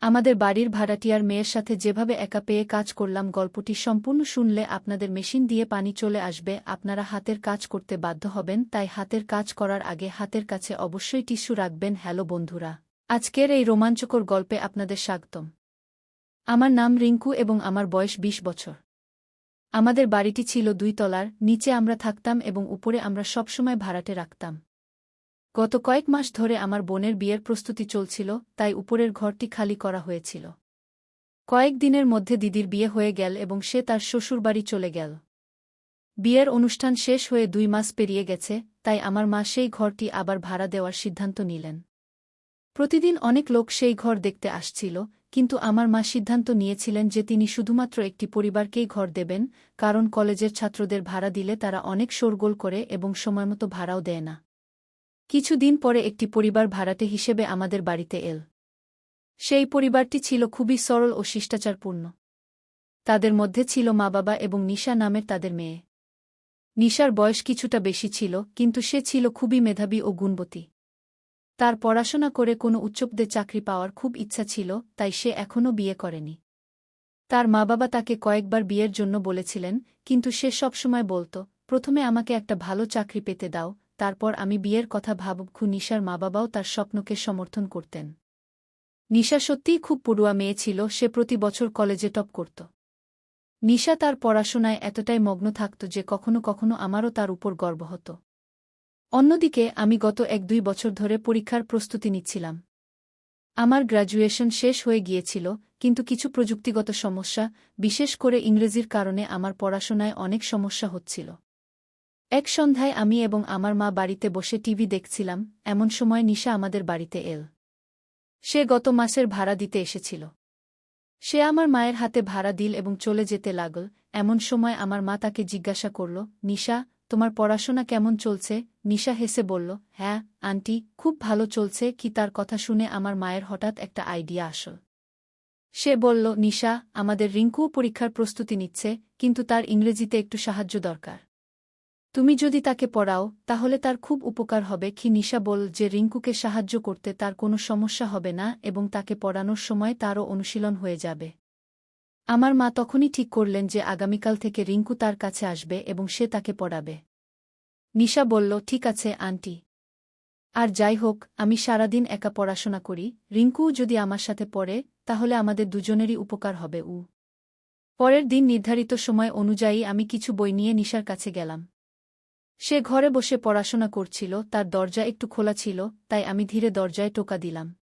আমাদের বাড়ির ভাড়াটিয়ার মেয়ের সাথে যেভাবে একা পেয়ে কাজ করলাম, গল্পটি সম্পূর্ণ শুনলে আপনাদের মেশিন দিয়ে পানি চলে আসবে, আপনারা হাতের কাজ করতে বাধ্য হবেন। তাই হাতের কাজ করার আগে হাতের কাছে অবশ্যই টিস্যু রাখবেন। হ্যালো বন্ধুরা, আজকের এই রোমাঞ্চকর গল্পে আপনাদের স্বাগতম। আমার নাম রিঙ্কু এবং আমার বয়স ২০ বছর। আমাদের বাড়িটি ছিল ২ তলার, নিচে আমরা থাকতাম এবং উপরে আমরা সবসময় ভাড়াটে রাখতাম। গত কয়েক মাস ধরে আমার বোনের বিয়ের প্রস্তুতি চলছিল, তাই উপরের ঘরটি খালি করা হয়েছিল। কয়েক দিনের মধ্যে দিদির বিয়ে হয়ে গেল এবং সে তার শ্বশুরবাড়ি চলে গেল। বিয়ের অনুষ্ঠান শেষ হয়ে ২ মাস পেরিয়ে গেছে, তাই আমার মা সেই ঘরটি আবার ভাড়া দেওয়ার সিদ্ধান্ত নিলেন। প্রতিদিন অনেক লোক সেই ঘর দেখতে আসছিল, কিন্তু আমার মা সিদ্ধান্ত নিয়েছিলেন যে তিনি শুধুমাত্র একটি পরিবারকেই ঘর দেবেন, কারণ কলেজের ছাত্রদের ভাড়া দিলে তারা অনেক শোরগোল করে এবং সময়মতো ভাড়াও দেয় না। কিছুদিন পরে একটি পরিবার ভাড়াটে হিসেবে আমাদের বাড়িতে এল। সেই পরিবারটি ছিল খুবই সরল ও শিষ্টাচারপূর্ণ। তাদের মধ্যে ছিল মা-বাবা এবং নিশা নামের তাদের মেয়ে। নিশার বয়স কিছুটা বেশি ছিল, কিন্তু সে ছিল খুবই মেধাবী ও গুণবতী। তার পড়াশোনা করে কোনো উচ্চপদে চাকরি পাওয়ার খুব ইচ্ছা ছিল, তাই সে এখনও বিয়ে করেনি। তার মা-বাবা তাকে কয়েকবার বিয়ের জন্য বলেছিলেন, কিন্তু সে সবসময় বলত, প্রথমে আমাকে একটা ভালো চাকরি পেতে দাও, তারপর আমি বিয়ের কথা ভাবব। নিশার মা-বাবাও তার স্বপ্নকে সমর্থন করতেন। নিশা সত্যিই খুব পড়ুয়া মেয়ে ছিল, সে প্রতি বছর কলেজে টপ করত। নিশা তার পড়াশোনায় এতটাই মগ্ন থাকত যে কখনো কখনো আমারও তার উপর গর্ব হতো। অন্যদিকে আমি গত ১-২ বছর ধরে পরীক্ষার প্রস্তুতি নিচ্ছিলাম। আমার গ্র্যাজুয়েশন শেষ হয়ে গিয়েছিল, কিন্তু কিছু প্রযুক্তিগত সমস্যা, বিশেষ করে ইংরেজির কারণে আমার পড়াশোনায় অনেক সমস্যা হচ্ছিল। এক সন্ধ্যায় আমি এবং আমার মা বাড়িতে বসে টিভি দেখছিলাম, এমন সময় নিশা আমাদের বাড়িতে এল। সে গত মাসের ভাড়া দিতে এসেছিল। সে আমার মায়ের হাতে ভাড়া দিল এবং চলে যেতে লাগল। এমন সময় আমার মা তাকে জিজ্ঞাসা করল, নিশা, তোমার পড়াশোনা কেমন চলছে? নিশা হেসে বলল, হ্যাঁ আন্টি, খুব ভালো চলছে। কি? তার কথা শুনে আমার মায়ের হঠাৎ একটা আইডিয়া আসল। সে বলল, নিশা, আমাদের রিঙ্কুও পরীক্ষার প্রস্তুতি নিচ্ছে, কিন্তু তার ইংরেজিতে একটু সাহায্য দরকার। তুমি যদি তাকে পড়াও, তাহলে তার খুব উপকার হবে। নিশা বলল যে রিঙ্কুকে সাহায্য করতে তার কোনো সমস্যা হবে না এবং তাকে পড়ানোর সময় তারও অনুশীলন হয়ে যাবে। আমার মা তখনই ঠিক করলেন যে আগামীকাল থেকে রিঙ্কু তার কাছে আসবে এবং সে তাকে পড়াবে। নিশা বলল, ঠিক আছে আন্টি। আর যাই হোক, আমি সারাদিন একা পড়াশোনা করি, রিঙ্কুও যদি আমার সাথে পড়ে, তাহলে আমাদের দুজনেরই উপকার হবে। পরের দিন নির্ধারিত সময় অনুযায়ী আমি কিছু বই নিয়ে নিশার কাছে গেলাম। সে ঘরে বসে পড়াশোনা করছিল, তার দরজা একটু খোলা ছিল, তাই আমি ধীরে দরজায় টোকা দিলাম।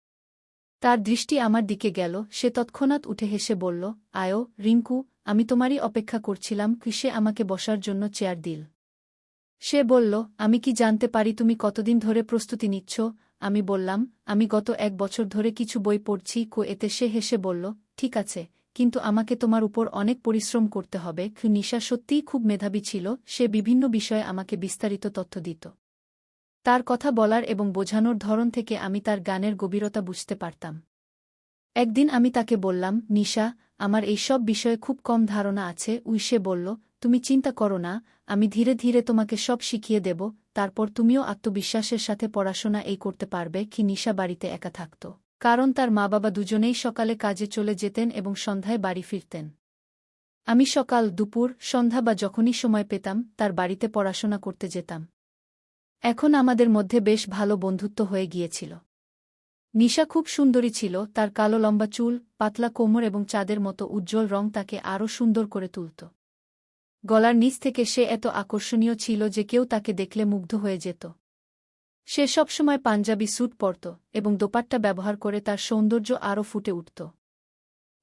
তার দৃষ্টি আমার দিকে গেল, সে তৎক্ষণাৎ উঠে হেসে বলল, আয়ো রিঙ্কু, আমি তোমারই অপেক্ষা করছিলাম। সে আমাকে বসার জন্য চেয়ার দিল। সে বলল, আমি কি জানতে পারি তুমি কতদিন ধরে প্রস্তুতি নিচ্ছ? আমি বললাম, আমি গত ১ বছর ধরে কিছু বই পড়ছি। এতে সে হেসে বলল, ঠিক আছে, কিন্তু আমাকে তোমার উপর অনেক পরিশ্রম করতে হবে। নিশা সত্যিই খুব মেধাবী ছিল, সে বিভিন্ন বিষয়ে আমাকে বিস্তারিত তথ্য দিত। তার কথা বলার এবং বোঝানোর ধরন থেকে আমি তার জ্ঞানের গভীরতা বুঝতে পারতাম। একদিন আমি তাকে বললাম, নিশা, আমার এই সব বিষয়ে খুব কম ধারণা আছে। সে বলল, তুমি চিন্তা করো না, আমি ধীরে ধীরে তোমাকে সব শিখিয়ে দেব, তারপর তুমিও আত্মবিশ্বাসের সাথে পড়াশোনা করতে পারবে। নিশা বাড়িতে একা থাকত, কারণ তার মা-বাবা দুজনেই সকালে কাজে চলে যেতেন এবং সন্ধ্যায় বাড়ি ফিরতেন। আমি সকাল, দুপুর, সন্ধ্যা বা যখনই সময় পেতাম তার বাড়িতে পড়াশোনা করতে যেতাম। এখন আমাদের মধ্যে বেশ ভালো বন্ধুত্ব হয়ে গিয়েছিল। নিশা খুব সুন্দরী ছিল, তার কালো লম্বা চুল, পাতলা কোমর এবং চাঁদের মতো উজ্জ্বল রং তাকে আরও সুন্দর করে তুলত। গলার নিচ থেকে সে এত আকর্ষণীয় ছিল যে কেউ তাকে দেখলে মুগ্ধ হয়ে যেত। সে সবসময় পাঞ্জাবি স্যুট পরত এবং দোপাট্টা ব্যবহার করে তার সৌন্দর্য আরও ফুটে উঠত।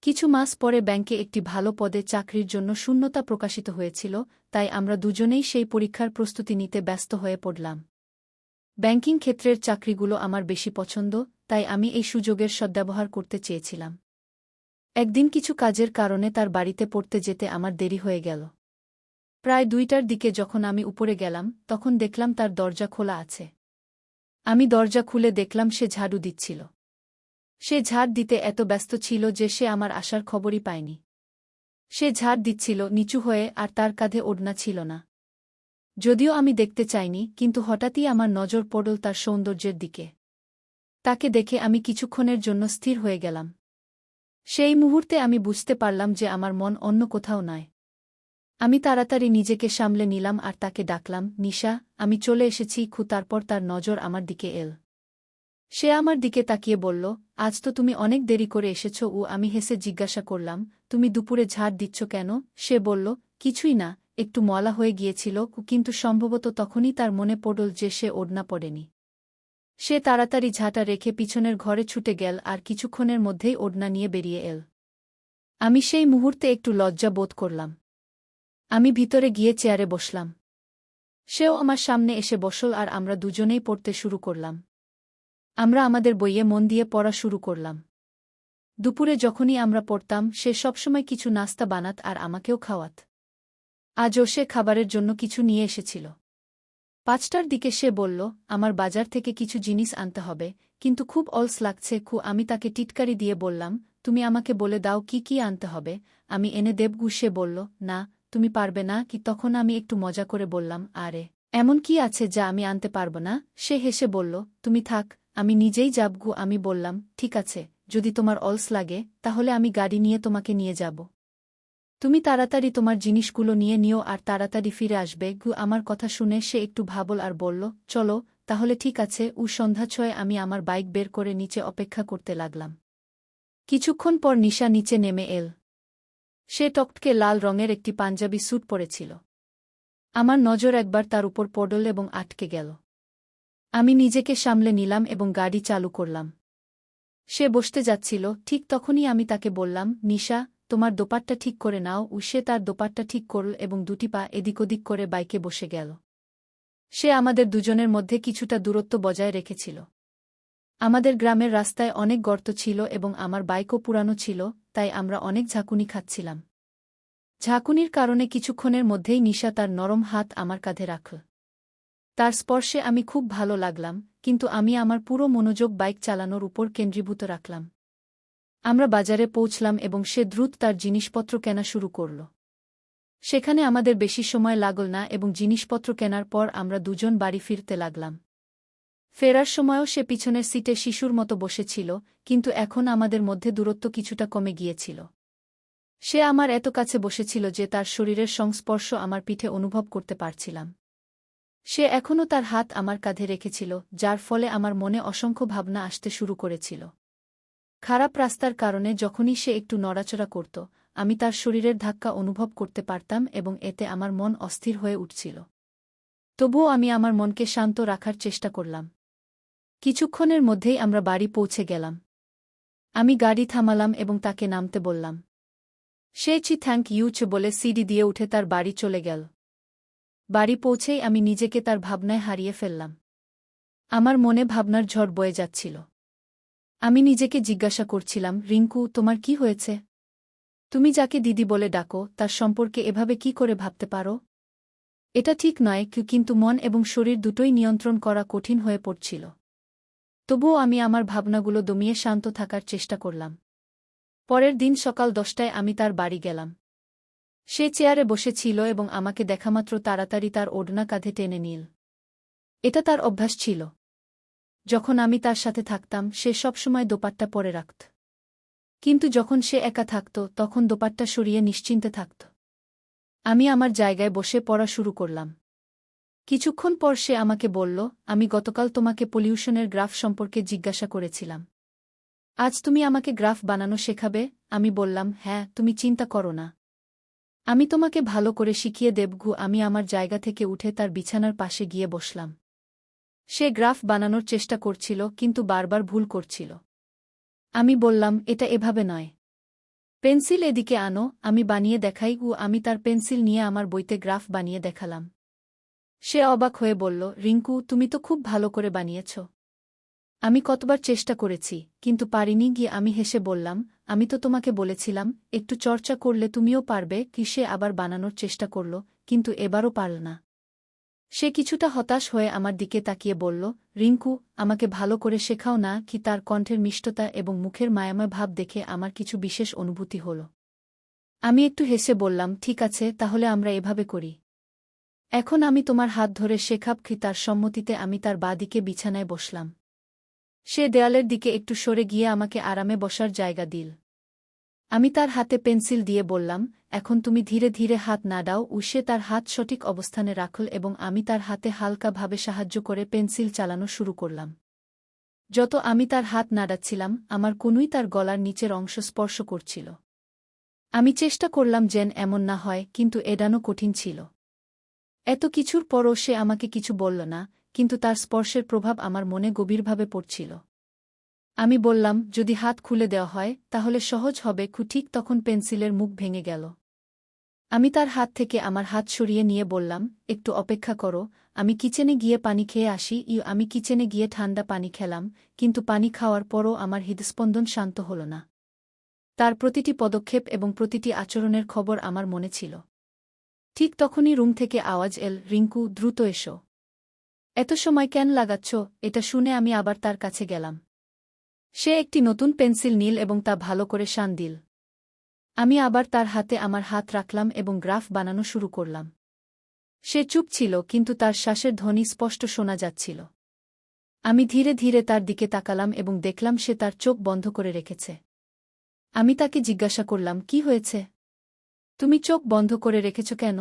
কিছু মাস পরে ব্যাংকে একটি ভালো পদে চাকরির জন্য শূন্যতা প্রকাশিত হয়েছিল, তাই আমরা দুজনেই সেই পরীক্ষার প্রস্তুতি নিতে ব্যস্ত হয়ে পড়লাম। ব্যাংকিং ক্ষেত্রের চাকরিগুলো আমার বেশি পছন্দ, তাই আমি এই সুযোগের সদ্ব্যবহার করতে চেয়েছিলাম। একদিন কিছু কাজের কারণে তার বাড়িতে পড়তে যেতে আমার দেরি হয়ে গেল। প্রায় ২টার দিকে যখন আমি উপরে গেলাম, তখন দেখলাম তার দরজা খোলা আছে। আমি দরজা খুলে দেখলাম সে ঝাড়ু দিচ্ছিল। সে ঝাড় দিতে এত ব্যস্ত ছিল যে সে আমার আসার খবরই পায়নি। সে ঝাড় দিচ্ছিল নিচু হয়ে, আর তার কাঁধে ওড়না ছিল না। যদিও আমি দেখতে চাইনি, কিন্তু হঠাৎই আমার নজর পড়ল তার সৌন্দর্যের দিকে। তাকে দেখে আমি কিছুক্ষণের জন্য স্থির হয়ে গেলাম। সেই মুহূর্তে আমি বুঝতে পারলাম যে আমার মন অন্য কোথাও নয়। আমি তাড়াতাড়ি নিজেকে সামলে নিলাম আর তাকে ডাকলাম, নিশা, আমি চলে এসেছি। তারপর তার নজর আমার দিকে এল। সে আমার দিকে তাকিয়ে বলল, আজ তো তুমি অনেক দেরি করে এসেছ। আমি হেসে জিজ্ঞাসা করলাম, তুমি দুপুরে ঝাড় দিচ্ছ কেন? সে বলল, কিছুই না, একটু ময়লা হয়ে গিয়েছিল। কিন্তু সম্ভবত তখনই তার মনে পড়ল যে সে ওড়না পড়েনি। সে তাড়াতাড়ি ঝাঁটা রেখে পিছনের ঘরে ছুটে গেল আর কিছুক্ষণের মধ্যেই ওড়না নিয়ে বেরিয়ে এল। আমি সেই মুহূর্তে একটু লজ্জা বোধ করলাম। আমি ভিতরে গিয়ে চেয়ারে বসলাম। সেও আমার সামনে এসে বসল আর আমরা দুজনেই পড়তে শুরু করলাম। আমরা আমাদের বইয়ে মন দিয়ে পড়া শুরু করলাম। দুপুরে যখনই আমরা পড়তাম সে সবসময় কিছু নাস্তা বানাত আর আমাকেও খাওয়াত। আজও সে খাবারের জন্য কিছু নিয়ে এসেছিল। 5টার দিকে সে বলল, আমার বাজার থেকে কিছু জিনিস আনতে হবে, কিন্তু খুব অলস লাগছে। আমি তাকে টিটকারি দিয়ে বললাম, তুমি আমাকে বলে দাও কি কি আনতে হবে, আমি এনে দেব। সে বলল, না, তুমি পারবে না কি? তখন আমি একটু মজা করে বললাম, আরে, এমন কি আছে যা আমি আনতে পারব না? সে হেসে বলল, তুমি থাক, আমি নিজেই যাব। আমি বললাম, ঠিক আছে, যদি তোমার অলস লাগে তাহলে আমি গাড়ি নিয়ে তোমাকে নিয়ে যাব। তুমি তাড়াতাড়ি তোমার জিনিসগুলো নিয়ে নিও আর তাড়াতাড়ি ফিরে আসবে। আমার কথা শুনে সে একটু ভাবল আর বলল, চলো, তাহলে ঠিক আছে। সন্ধ্যা 6 আমি আমার বাইক বের করে নিচে অপেক্ষা করতে লাগলাম। কিছুক্ষণ পর নিশা নিচে নেমে এল। সে টকটকে লাল রঙের একটি পাঞ্জাবি স্যুট পরেছিল। আমার নজর একবার তার উপর পড়ল এবং আটকে গেল। আমি নিজেকে সামলে নিলাম এবং গাড়ি চালু করলাম। সে বসতে যাচ্ছিল, ঠিক তখনই আমি তাকে বললাম, নিশা, তোমার দোপাট্টা ঠিক করে নাও। সে তার দোপাট্টা ঠিক করল এবং দুটি পা এদিক ওদিক করে বাইকে বসে গেল। সে আমাদের দুজনের মধ্যে কিছুটা দূরত্ব বজায় রেখেছিল। আমাদের গ্রামের রাস্তায় অনেক গর্ত ছিল এবং আমার বাইকও পুরানো ছিল, তাই আমরা অনেক ঝাঁকুনি খাচ্ছিলাম। ঝাঁকুনির কারণে কিছুক্ষণের মধ্যেই নিশা তার নরম হাত আমার কাঁধে রাখল। তার স্পর্শে আমি খুব ভালো লাগলাম, কিন্তু আমি আমার পুরো মনোযোগ বাইক চালানোর উপর কেন্দ্রীভূত রাখলাম। আমরা বাজারে পৌঁছলাম এবং সে দ্রুত তার জিনিসপত্র কেনা শুরু করল। সেখানে আমাদের বেশি সময় লাগল না এবং জিনিসপত্র কেনার পর আমরা দুজন বাড়ি ফিরতে লাগলাম। ফেরার সময়ও সে পিছনের সিটে শিশুর মতো বসেছিল, কিন্তু এখন আমাদের মধ্যে দূরত্ব কিছুটা কমে গিয়েছিল। সে আমার এত কাছে বসেছিল যে তার শরীরের সংস্পর্শ আমার পিঠে অনুভব করতে পারছিলাম। সে এখনও তার হাত আমার কাঁধে রেখেছিল, যার ফলে আমার মনে অসংখ্য ভাবনা আসতে শুরু করেছিল। খারাপ রাস্তার কারণে যখনই সে একটু নড়াচড়া করত, আমি তার শরীরের ধাক্কা অনুভব করতে পারতাম এবং এতে আমার মন অস্থির হয়ে উঠছিল। তবুও আমি আমার মনকে শান্ত রাখার চেষ্টা করলাম। কিছুক্ষণের মধ্যেই আমরা বাড়ি পৌঁছে গেলাম। আমি গাড়ি থামালাম এবং তাকে নামতে বললাম। সে থ্যাংক ইউ বলে সিঁড়ি দিয়ে উঠে তার বাড়ি চলে গেল। বাড়ি পৌঁছেই আমি নিজেকে তার ভাবনায় হারিয়ে ফেললাম। আমার মনে ভাবনার ঝড় বয়ে যাচ্ছিল। আমি নিজেকে জিজ্ঞাসা করছিলাম, রিঙ্কু, তোমার কি হয়েছে? তুমি যাকে দিদি বলে ডাকো তার সম্পর্কে এভাবে কি করে ভাবতে পারো? এটা ঠিক নয়। কিন্তু মন এবং শরীর দুটোই নিয়ন্ত্রণ করা কঠিন হয়ে পড়ছিল। তবুও আমি আমার ভাবনাগুলো দমিয়ে শান্ত থাকার চেষ্টা করলাম। পরের দিন সকাল 10টায় আমি তার বাড়ি গেলাম। সে চেয়ারে বসেছিল এবং আমাকে দেখামাত্র তাড়াতাড়ি তার ওড়না কাঁধে টেনে নিল। এটা তার অভ্যাস ছিল। যখন আমি তার সাথে থাকতাম সে সবসময় দোপাট্টা পরে রাখত। কিন্তু যখন সে একা থাকত তখন দোপাট্টা সরিয়ে নিশ্চিন্তে থাকত। আমি আমার জায়গায় বসে পড়া শুরু করলাম। কিছুক্ষণ পর সে আমাকে বলল, আমি গতকাল তোমাকে পলিউশনের গ্রাফ সম্পর্কে জিজ্ঞাসা করেছিলাম। আজ তুমি আমাকে গ্রাফ বানানো শেখাবে? আমি বললাম, হ্যাঁ, তুমি চিন্তা করো না, আমি তোমাকে ভালো করে শিখিয়ে দেব। আমি আমার জায়গা থেকে উঠে তার বিছানার পাশে গিয়ে বসলাম। সে গ্রাফ বানানোর চেষ্টা করছিল কিন্তু বারবার ভুল করছিল। আমি বললাম, এটা এভাবে নয়। পেন্সিল এদিকে আনো, আমি বানিয়ে দেখাই। আমি তার পেন্সিল নিয়ে আমার বইতে গ্রাফ বানিয়ে দেখালাম। সে অবাক হয়ে বলল, রিঙ্কু, তুমি তো খুব ভালো করে বানিয়েছ। আমি কতবার চেষ্টা করেছি, কিন্তু পারিনি। আমি হেসে বললাম, আমি তো তোমাকে বলেছিলাম একটু চর্চা করলে তুমিও পারবে। সে আবার বানানোর চেষ্টা করল, কিন্তু এবারও পারল না। সে কিছুটা হতাশ হয়ে আমার দিকে তাকিয়ে বলল, রিঙ্কু, আমাকে ভালো করে শেখাও না কি? তার কণ্ঠের মিষ্টতা এবং মুখের মায়াময় ভাব দেখে আমার কিছু বিশেষ অনুভূতি হল। আমি একটু হেসে বললাম, ঠিক আছে, তাহলে আমরা এভাবে করি। এখন আমি তোমার হাত ধরে শেখাব। তার সম্মতিতে আমি তার বাঁ দিকে বিছানায় বসলাম। সে দেয়ালের দিকে একটু সরে গিয়ে আমাকে আরামে বসার জায়গা দিল। আমি তার হাতে পেন্সিল দিয়ে বললাম, এখন তুমি ধীরে ধীরে হাত নাড়াও। সে তার হাত সঠিক অবস্থানে রাখল এবং আমি তার হাতে হালকাভাবে সাহায্য করে পেন্সিল চালানো শুরু করলাম। যত আমি তার হাত নাড়াচ্ছিলাম, আমার কনুই তার গলার নিচের অংশ স্পর্শ করছিল। আমি চেষ্টা করলাম যেন এমন না হয়, কিন্তু এড়ানো কঠিন ছিল। এত কিছুর পরও সে আমাকে কিছু বলল না, কিন্তু তার স্পর্শের প্রভাব আমার মনে গভীরভাবে পড়ছিল। আমি বললাম, যদি হাত খুলে দেওয়া হয় তাহলে সহজ হবে। ঠিক তখন পেন্সিলের মুখ ভেঙে গেল। আমি তার হাত থেকে আমার হাত সরিয়ে নিয়ে বললাম, একটু অপেক্ষা করো, আমি কিচেনে গিয়ে পানি খেয়ে আসি। আমি কিচেনে গিয়ে ঠান্ডা পানি খেলাম, কিন্তু পানি খাওয়ার পরও আমার হৃদস্পন্দন শান্ত হল না। তার প্রতিটি পদক্ষেপ এবং প্রতিটি আচরণের খবর আমার মনে ছিল। ঠিক তখনই রুম থেকে আওয়াজ এল, রিঙ্কু, দ্রুত এসো। এত সময় কেন লাগাচ্ছ? এটা শুনে আমি আবার তার কাছে গেলাম। সে একটি নতুন পেন্সিল নিল এবং তা ভালো করে শান দিল। আমি আবার তার হাতে আমার হাত রাখলাম এবং গ্রাফ বানানো শুরু করলাম। সে চুপ ছিল, কিন্তু তার শ্বাসের ধ্বনি স্পষ্ট শোনা যাচ্ছিল। আমি ধীরে ধীরে তার দিকে তাকালাম এবং দেখলাম সে তার চোখ বন্ধ করে রেখেছে। আমি তাকে জিজ্ঞাসা করলাম, কি হয়েছে? তুমি চোখ বন্ধ করে রেখেছ কেন?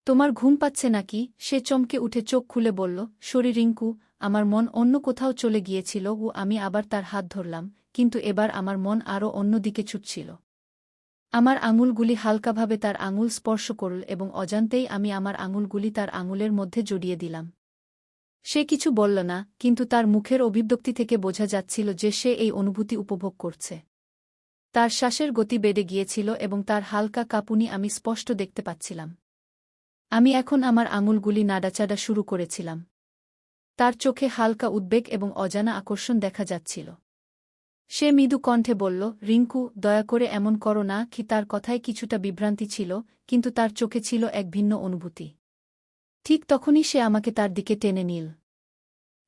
তোমার ঘুম পাচ্ছে নাকি? সে চমকে উঠে চোখ খুলে বলল, সরি রিঙ্কু, আমার মন অন্য কোথাও চলে গিয়েছিল। আমি আবার তার হাত ধরলাম, কিন্তু এবার আমার মন আরও অন্যদিকে ছুটছিল। আমার আঙুলগুলি হালকাভাবে তার আঙুল স্পর্শ করল এবং অজান্তেই আমি আমার আঙুলগুলি তার আঙুলের মধ্যে জড়িয়ে দিলাম। সে কিছু বলল না, কিন্তু তার মুখের অভিব্যক্তি থেকে বোঝা যাচ্ছিল যে সে এই অনুভূতি উপভোগ করছে। তার শ্বাসের গতি বেড়ে গিয়েছিল এবং তার হালকা কাঁপুনি আমি স্পষ্ট দেখতে পাচ্ছিলাম। আমি এখন আমার আঙুলগুলি নাড়াচাড়া শুরু করেছিলাম। তার চোখে হালকা উদ্বেগ এবং অজানা আকর্ষণ দেখা যাচ্ছিল। সে মৃদু কণ্ঠে বলল, রিঙ্কু, দয়া করে এমন করো না। তার কথায় কিছুটা বিভ্রান্তি ছিল, কিন্তু তার চোখে ছিল এক ভিন্ন অনুভূতি। ঠিক তখনই সে আমাকে তার দিকে টেনে নিল।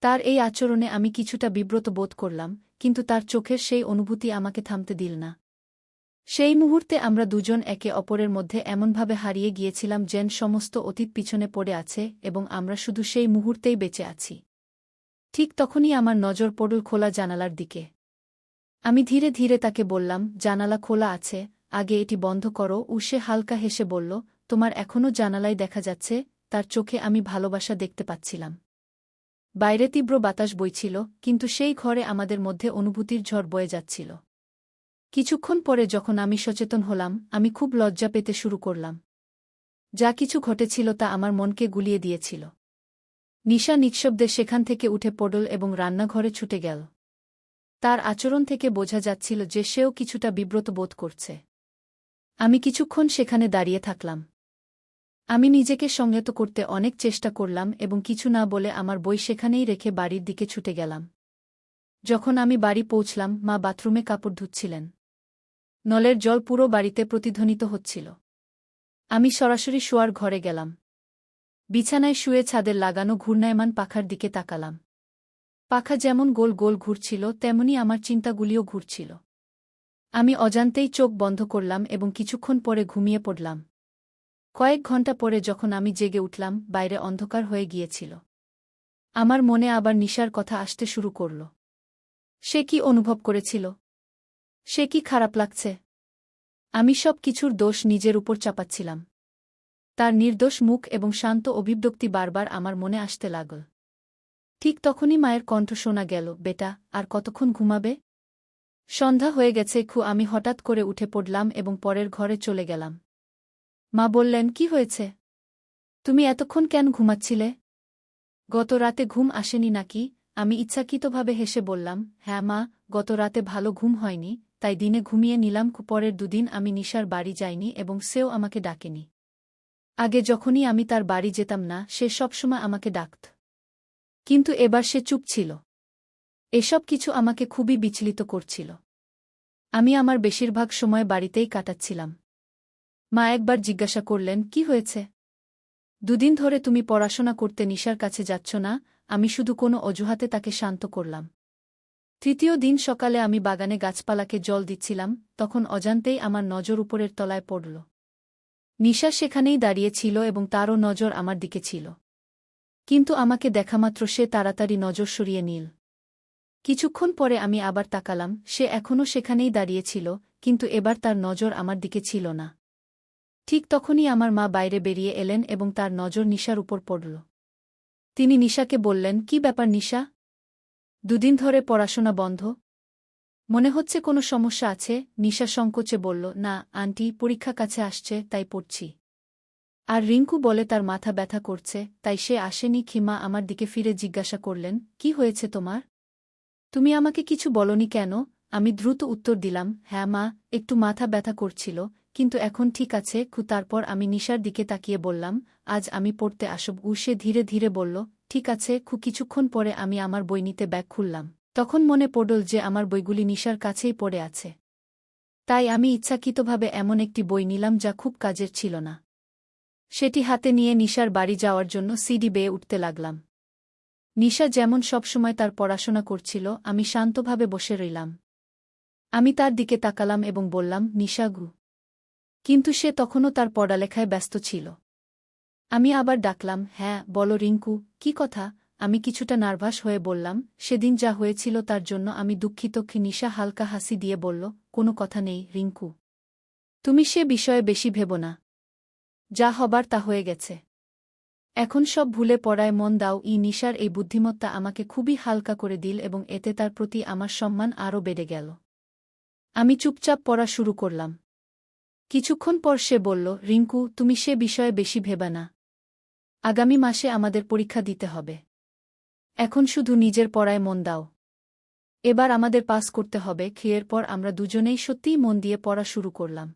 তার এই আচরণে আমি কিছুটা বিব্রত বোধ করলাম, কিন্তু তার চোখের সেই অনুভূতি আমাকে থামতে দিল না। সেই মুহূর্তে আমরা দুজন একে অপরের মধ্যে এমনভাবে হারিয়ে গিয়েছিলাম যেন সমস্ত অতীত পিছনে পড়ে আছে এবং আমরা শুধু সেই মুহূর্তেই বেঁচে আছি। ঠিক তখনই আমার নজর পড়ল খোলা জানালার দিকে। আমি ধীরে ধীরে তাকে বললাম, জানালা খোলা আছে, আগে এটি বন্ধ করো। সে হালকা হেসে বলল, তোমার এখনও জানালায় দেখা যাচ্ছে। তার চোখে আমি ভালোবাসা দেখতে পাচ্ছিলাম। বাইরে তীব্র বাতাস বইছিল, কিন্তু সেই ঘরে আমাদের মধ্যে অনুভূতির ঝড় বয়ে যাচ্ছিল। কিছুক্ষণ পরে যখন আমি সচেতন হলাম, আমি খুব লজ্জা পেতে শুরু করলাম। যা কিছু ঘটেছিল তা আমার মনকে গুলিয়ে দিয়েছিল। নিশা নিঃশব্দে সেখান থেকে উঠে পড়ল এবং রান্নাঘরে ছুটে গেল। তার আচরণ থেকে বোঝা যাচ্ছিল যে সেও কিছুটা বিব্রত বোধ করছে। আমি কিছুক্ষণ সেখানে দাঁড়িয়ে থাকলাম। আমি নিজেকে সংযত করতে অনেক চেষ্টা করলাম এবং কিছু না বলে আমার বই সেখানেই রেখে বাড়ির দিকে ছুটে গেলাম। যখন আমি বাড়ি পৌঁছলাম, মা বাথরুমে কাপড় ধুচ্ছিলেন। নলের জল পুরো বাড়িতে প্রতিধ্বনিত হচ্ছিল। আমি সরাসরি শোয়ার ঘরে গেলাম। বিছানায় শুয়ে ছাদের লাগানো ঘূর্ণায়মান পাখার দিকে তাকালাম। পাখা যেমন গোল গোল ঘুরছিল, তেমনি আমার চিন্তাগুলিও ঘুরছিল। আমি অজান্তেই চোখ বন্ধ করলাম এবং কিছুক্ষণ পরে ঘুমিয়ে পড়লাম। কয়েক ঘণ্টা পরে যখন আমি জেগে উঠলাম, বাইরে অন্ধকার হয়ে গিয়েছিল। আমার মনে আবার নিশার কথা আসতে শুরু করল। সে কি অনুভব করেছিল? সে কি খারাপ লাগছে? আমি সব কিছুর দোষ নিজের উপর চাপাচ্ছিলাম। তার নির্দোষ মুখ এবং শান্ত অভিব্যক্তি বারবার আমার মনে আসতে লাগল। ঠিক তখনই মায়ের কণ্ঠ শোনা গেল, বেটা, আর কতক্ষণ ঘুমাবে? সন্ধ্যা হয়ে গেছে। আমি হঠাৎ করে উঠে পড়লাম এবং পরের ঘরে চলে গেলাম। মা বললেন, কি হয়েছে? তুমি এতক্ষণ কেন ঘুমাচ্ছিলে? গত রাতে ঘুম আসেনি নাকি? আমি ইচ্ছাকৃতভাবে হেসে বললাম, হ্যাঁ মা, গত রাতে ভালো ঘুম হয়নি, তাই দিনে ঘুমিয়ে নিলাম। পরের দুদিন আমি নিশার বাড়ি যাইনি এবং সেও আমাকে ডাকেনি। আগে যখনই আমি তার বাড়ি যেতাম না, সে সবসময় আমাকে ডাকত। কিন্তু এবার সে চুপ ছিল। এসব কিছু আমাকে খুবই বিচলিত করছিল। আমি আমার বেশিরভাগ সময় বাড়িতেই কাটাচ্ছিলাম। মা একবার জিজ্ঞাসা করলেন, কি হয়েছে? দুদিন ধরে তুমি পড়াশোনা করতে নিশার কাছে যাচ্ছ না? আমি শুধু কোনো অজুহাতে তাকে শান্ত করলাম। তৃতীয় দিন সকালে আমি বাগানে গাছপালাকে জল দিচ্ছিলাম, তখন অজান্তেই আমার নজর উপরের তলায় পড়ল। নিশা সেখানেই দাঁড়িয়ে ছিল এবং তারও নজর আমার দিকে ছিল। কিন্তু আমাকে দেখামাত্র সে তাড়াতাড়ি নজর সরিয়ে নিল। কিছুক্ষণ পরে আমি আবার তাকালাম, সে এখনও সেখানেই দাঁড়িয়ে ছিল, কিন্তু এবার তার নজর আমার দিকে ছিল না। ঠিক তখনই আমার মা বাইরে বেরিয়ে এলেন এবং তার নজর নিশার উপর পড়ল। তিনি নিশাকে বললেন, কি ব্যাপার নিশা? দুদিন ধরে পড়াশোনা বন্ধ? মনে হচ্ছে কোনো সমস্যা আছে। নিশা সংকোচে বলল, না আন্টি, পরীক্ষা কাছে আসছে তাই পড়ছি। আর রিঙ্কু বলে তার মাথা ব্যথা করছে, তাই সে আসেনি। খিমা আমার দিকে ফিরে জিজ্ঞাসা করলেন, কি হয়েছে তোমার? তুমি আমাকে কিছু বলনি কেন? আমি দ্রুত উত্তর দিলাম, হ্যাঁ মা, একটু মাথা ব্যথা করছিল, কিন্তু এখন ঠিক আছে। তারপর আমি নিশার দিকে তাকিয়ে বললাম, আজ আমি পড়তে আসব। সে ধীরে ধীরে বলল, ঠিক আছে। কিছুক্ষণ পরে আমি আমার বই নিতে ব্যাগ খুললাম। তখন মনে পড়ল যে আমার বইগুলি নিশার কাছেই পড়ে আছে। তাই আমি ইচ্ছাকৃতভাবে এমন একটি বই নিলাম যা খুব কাজের ছিল না। সেটি হাতে নিয়ে নিশার বাড়ি যাওয়ার জন্য সিঁড়ি বেয়ে উঠতে লাগলাম। নিশা যেমন সবসময় তার পড়াশোনা করছিল, আমি শান্তভাবে বসে রইলাম। আমি তার দিকে তাকালাম এবং বললাম, নিশা গু। কিন্তু সে তখনও তার পড়ালেখায় ব্যস্ত ছিল। আমি আবার ডাকলাম, হ্যাঁ বলো রিঙ্কু, কি কথা? আমি কিছুটা নার্ভাস হয়ে বললাম, সেদিন যা হয়েছিল তার জন্য আমি দুঃখিত। নিশা হালকা হাসি দিয়ে বলল, কোনো কথা নেই রিঙ্কু। তুমি সে বিষয়ে বেশি ভেবো না। যা হবার তা হয়ে গেছে। এখন সব ভুলে পড়ায় মন দাও। নিশার এই বুদ্ধিমত্তা আমাকে খুবই হালকা করে দিল এবং এতে তার প্রতি আমার সম্মান আরও বেড়ে গেল। আমি চুপচাপ পড়া শুরু করলাম। কিছুক্ষণ পর সে বলল, রিঙ্কু, তুমি সে বিষয়ে বেশি ভেবা না। আগামী মাসে আমাদের পরীক্ষা দিতে হবে। এখন শুধু নিজের পড়ায় মন দাও। এবার আমাদের পাস করতে হবে। এরপর আমরা দুজনেই সত্যিই মন দিয়ে পড়া শুরু করলাম।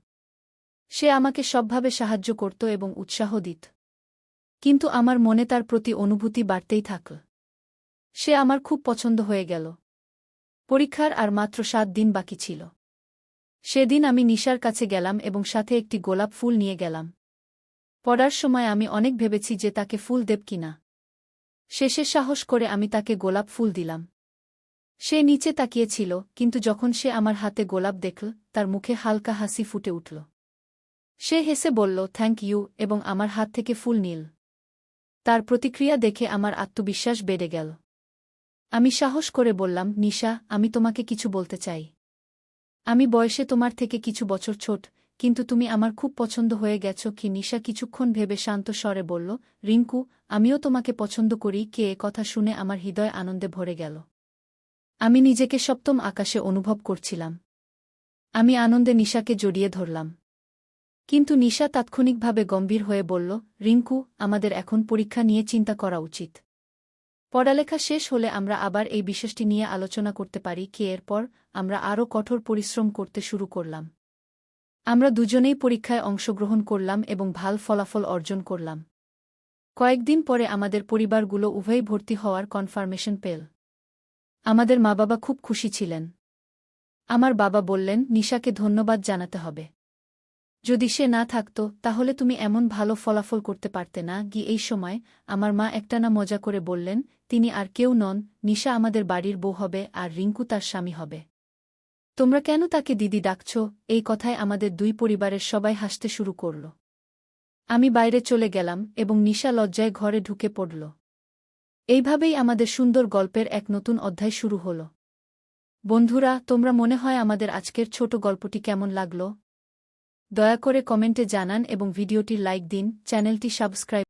সে আমাকে সবভাবে সাহায্য করত এবং উৎসাহ দিত। কিন্তু আমার মনে তার প্রতি অনুভূতি বাড়তেই থাকল। সে আমার খুব পছন্দ হয়ে গেল। পরীক্ষার আর মাত্র 7 দিন বাকি ছিল। সেদিন আমি নিশার কাছে গেলাম এবং সাথে একটি গোলাপ ফুল নিয়ে গেলাম। পড়ার সময় আমি অনেক ভেবেছি যে তাকে ফুল দেব কিনা। শেষে সাহস করে আমি তাকে গোলাপ ফুল দিলাম। সে নিচে তাকিয়েছিল, কিন্তু যখন সে আমার হাতে গোলাপ দেখল, তার মুখে হালকা হাসি ফুটে উঠল। সে হেসে বলল, থ্যাংক ইউ, এবং আমার হাত থেকে ফুল নিল। তার প্রতিক্রিয়া দেখে আমার আত্মবিশ্বাস বেড়ে গেল। আমি সাহস করে বললাম, নিশা, আমি তোমাকে কিছু বলতে চাই। আমি বয়সে তোমার থেকে কিছু বছর ছোট, কিন্তু তুমি আমার খুব পছন্দ হয়ে গেছ। নিশা কিছুক্ষণ ভেবে শান্ত স্বরে বলল, রিঙ্কু, আমিও তোমাকে পছন্দ করি। এ কথা শুনে আমার হৃদয় আনন্দে ভরে গেল। আমি নিজেকে সপ্তম আকাশে অনুভব করছিলাম। আমি আনন্দে নিশাকে জড়িয়ে ধরলাম। কিন্তু নিশা তাৎক্ষণিকভাবে গম্ভীর হয়ে বলল, রিঙ্কু, আমাদের এখন পরীক্ষা নিয়ে চিন্তা করা উচিত। পড়ালেখা শেষ হলে আমরা আবার এই বিষয়টি নিয়ে আলোচনা করতে পারি। এরপর আমরা আরও কঠোর পরিশ্রম করতে শুরু করলাম। আমরা দুজনেই পরীক্ষায় অংশগ্রহণ করলাম এবং ভালো ফলাফল অর্জন করলাম। কয়েকদিন পরে আমাদের পরিবারগুলো উভয়ই ভর্তি হওয়ার কনফার্মেশন পেল। আমাদের মা-বাবা খুব খুশি ছিলেন। আমার বাবা বললেন, নিশাকে ধন্যবাদ জানাতে হবে। যদি সে না থাকত, তাহলে তুমি এমন ভালো ফলাফল করতে পারতে না। এই সময় আমার মা একটানা মজা করে বললেন, তিনি আর কেউ নন, নিশা আমাদের বাড়ির বউ হবে আর রিঙ্কু তার স্বামী হবে। তোমরা কেন তাকে দিদি ডাকছ? এই কথায় আমাদের দুই পরিবারের সবাই হাসতে শুরু করল। আমি বাইরে চলে গেলাম এবং নিশা লজ্জায় ঘরে ঢুকে পড়ল। এইভাবেই আমাদের সুন্দর গল্পের এক নতুন অধ্যায় শুরু হল। বন্ধুরা, তোমরা মনে হয় আমাদের আজকের ছোট গল্পটি কেমন লাগলো? দয়া করে কমেন্টে জানান এবং ভিডিওটি লাইক দিন, চ্যানেলটি সাবস্ক্রাইব